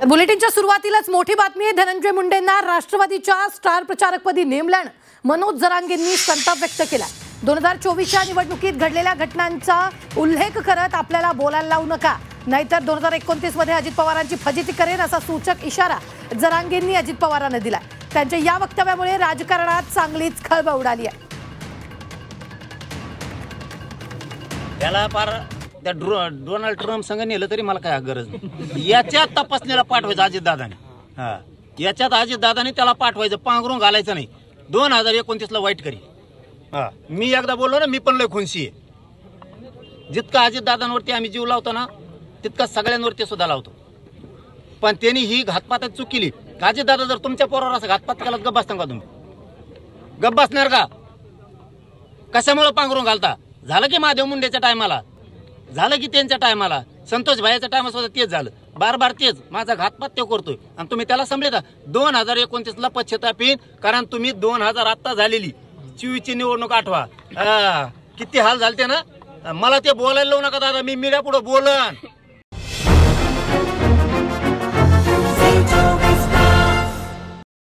बुलेटिनच्या सुरुवातीलाच मोठी बातमी आहे। धनंजय मुंडेंना राष्ट्रवादीच्या स्टार प्रचारकपदी नेमल्यानं मनोज जरांगेंनी संताप व्यक्त केला। 2024च्या निवडणुकीत घडलेल्या घटनांचा उल्लेख करत आपल्याला बोलायला लावू नका, नाहीतर 2029 मध्ये अजित पवारांची फजिती करेन असा सूचक इशारा जरांगेंनी अजित पवारांना दिला। त्यांच्या या वक्तव्यामुळे राजकारणात चांगलीच खळबळ उडाली आहे। याला पार त्या डोनाल्ड ट्रम्प संघ नेलं तरी मला काय गरज नाही। याच्यात तपासणीला पाठवायचं अजितदादाने, याच्यात अजितदादाने त्याला पाठवायचं, पांघरून घालायचं नाही। 2029ला वाईट करी। मी एकदा बोललो ना, मी पण लय खुनशी आहे। जितका अजितदादांवरती आम्ही जीव लावतो ना, तितका सगळ्यांवरती सुद्धा लावतो। पण त्यांनी ही घातपातात चूक केली। अजितदादा जर तुमच्या पोरावर असं घातपात केला गप्प बसता का तुम्ही? गप्प बसणार का? कशामुळे पांघरून घालता? झालं की महादेव मुंडेच्या टायमाला, झालं की त्यांच्या टायमाला, संतोष भाईच्या टायमाला सुद्धा तेच झालं। बार बार तेच माझा घातपात ते करतोय आणि तुम्ही त्याला समजता। 2029ला पश्चाताप येईल, कारण तुम्ही 2000 आत्ता झालेली 24ची निवडणूक आठवा। किती हाल झालते ना। मला ते बोलायला लावू नका दादा, मी मीडिया पुढे बोलन।